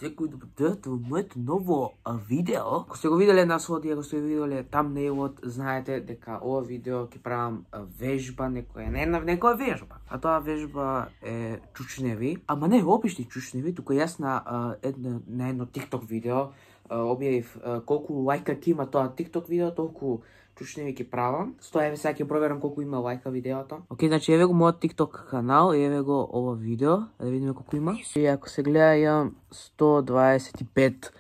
Секој добро дојдете во моето ново видео. Ако сте го виделе насловот и ако сте виделе тамнейлот, знаете дека ова видео ќе правам вежба, некоја вежба. А тоа вежба е чучневи, ама не обични чучневи, туку јас на едно TikTok видео објавив колку лајка ќе има тоа TikTok видео, толку чучневи ќе правам. Стоја сега ќе проверам колку има лајка видеото. Океј, значи еве го мојот TikTok канал, еве го ова видео, да видиме колку има. И ако се гледа имам 125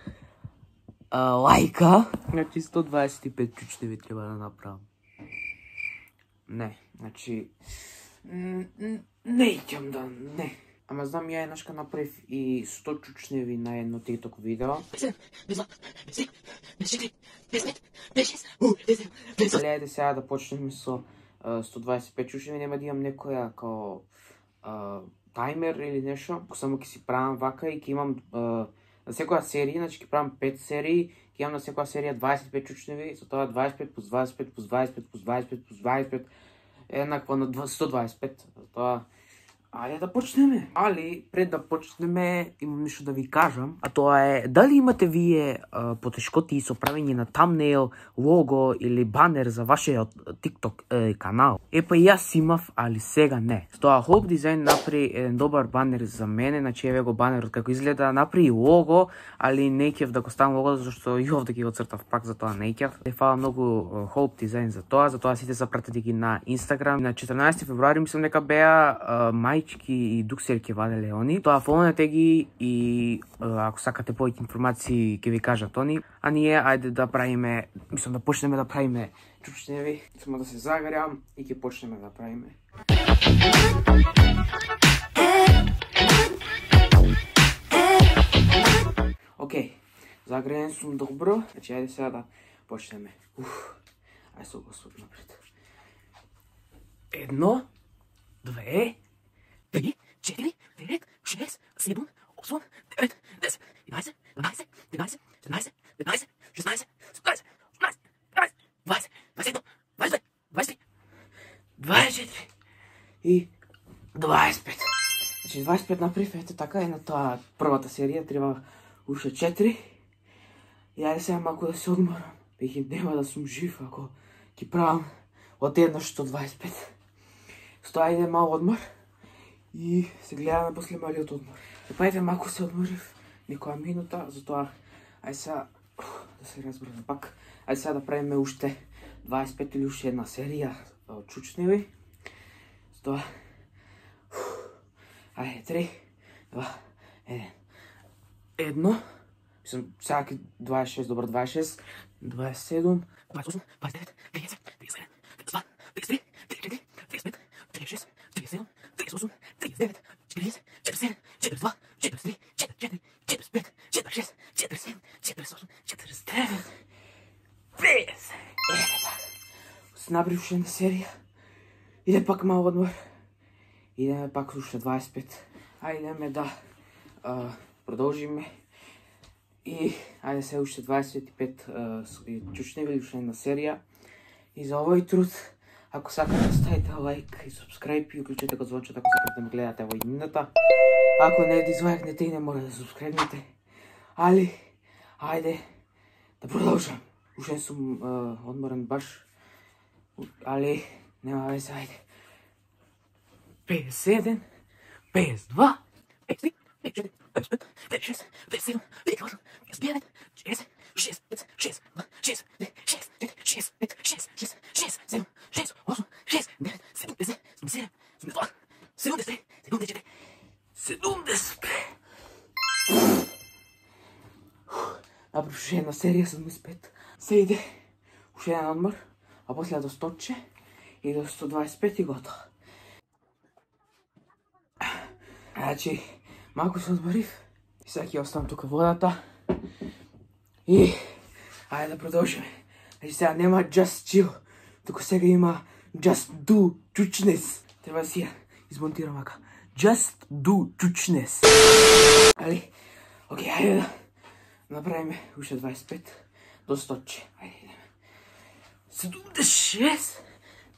лајка, значи 125 чучневи треба да направам. Не, значи не икам да не. Ама знам ја еднашка направив и 100 чучневи на едно TikTok видео. Ајде сега да почнеме со 125 чучневи, нема да имам некоја као таймер или нешто, само ќе си правам вака и ќе имам на секоја серија, значи ќе правам 5 серии, ќе имам на секоја серија 25 чучневи, со тоа 25 плюс 25 плюс 25 плюс 25 плюс 25 еднакво на 125. Тоа ајде да почнеме. Али пред да почнеме имам нешто да ви кажам, а тоа е дали имате вие потешкоти со правење на тамнейл, лого или банер за вашиот TikTok канал. Епа и јас имав, али сега не. Тоа Hope Design направи еден добар банер за мене, значи еве го банерот како изгледа, направи лого, али не ќев да го ставам лого зашто и овде ќе го цртав пак, за тоа не ќев. Фала многу Hope Design за тоа сите запратете ги на Instagram. На 14 февруари мислам дека беа мајчки и дуксерки ваделе они. Тоа фолнете ги и ако сакате повеќе информации ќе ви кажат они. А ние ајде да правиме, мислам да почнеме да правиме чучневи. Само да се загреам и ќе почнеме да правиме. Океј, загреен сум добро, значи ајде сега да почнеме. Ајде со Господ напред. 1, 2, 3, 4, 5, 6, 7, 8, 9, 10, 11, 12, 13, 14, 15, 16, 17, 18, 19, 20, 21, 22, 23, 24 и 25. Значи 25 направив, ето така е на тоа првата серија, треба уште 4. И ајде сега малку да се одморам, веќе нема да сум жив ако ќе правам од еднаш 125. Стоја иде мал одмор. И се гледаме после малиот одмор. Епајте, малку се одморив, некоја минута, затоа ајде сега да се разберем пак. Ајде сега да правиме уште 25 или уште една серија од чучневи. Затоа ајде 3, 2, 1. 1. Мислам, сега 26, добро 26, 27, 28, 29, 30, 31, 32, 33, 34, 35, 36, 37, 38, 39, 40, 47, 42, 43, 44, 45, 46, 47, 48, 49, 50. Се направи уште една серија. Иде пак мал одмор. Идеме пак уште 25. Ајдеме да продолжиме. И ајде се уште 25 чучневи или уште една серија. И за овој труд, ако сакате да ставите лайк и subscribe и уклучете го звончето ако сакате да ме гледате во иднината. Ако не дизлайкнете и не мора да subscribe-нете. Али, ајде да продолжам. Уште сум одморен баш. Али, нема везе, ајде. 51, 52, 53, 54, 55, 56, 57, 58, 59, 60, 65, 66, 66, 6, 6, 6, 6, 7, 6, 8, 6, 9, 70, 77, 72, 73, 74, 75. Направив уште една серија, 75. Се иде уште еден одмор, а после до 100 и до 125 и готово. Значи, малку се одморив и сега ќе оставам тука водата и ајде да продолжиме. Значи сега нема just chill, туку сега има just do чучнес. Треба да си ја измонтирам вака. Just do чучнес. Али, окей, ајде да направиме уште 25 до 100. Ајде идеме. 76,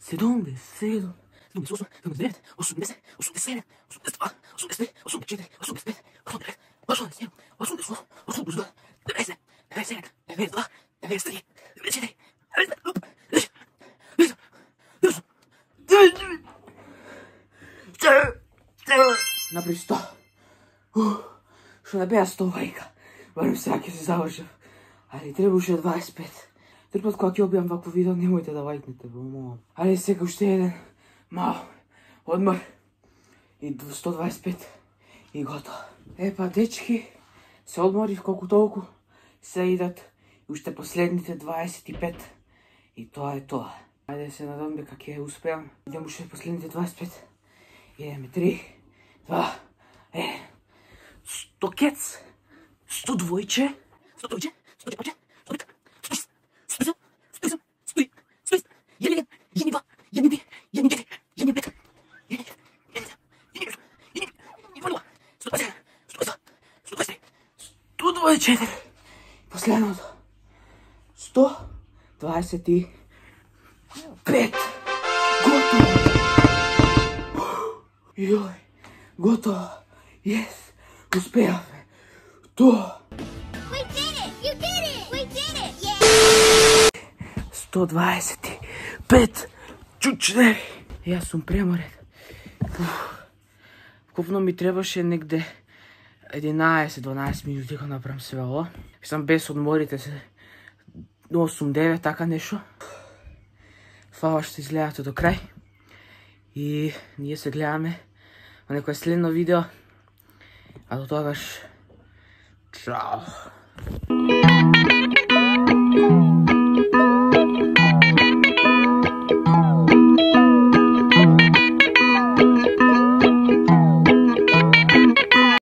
77, 78, 79, 80, 87, 82, 83, 84, 85, 89, 87, 88, при 100. Што не беа 100 вајка. Барем сега ќе се завршам. Али требаше 25. Друг пат кога ќе објавам вакво видео, немојте да лајкнете, ве молам. Али сега уште еден мал одмор и 125 и готово. Епа, дечки, се одморив колку толку, се идат уште последните 25 и тоа е тоа. Ајде се надам дека ќе успеам. Идем уште последните 25. Идеме 3, 2, 1. 100 кец, 100 двојче, 100 двојче, 100 паче, 100 пет, 100 100 100 100 1 1 1 2 1 3 1 4 124. Последното. 125. Готово. Јој, готово. Yes, успеавме. Тоа. 125 чучневи. Јас сум преморен. Купно ми требаше негде 11-12 минути да направам све ово. Сам без одморите се 8-9, така нешто. Фала што изгледате до крај. И ние се гледаме на некој следно видео. А до тогаш, чао!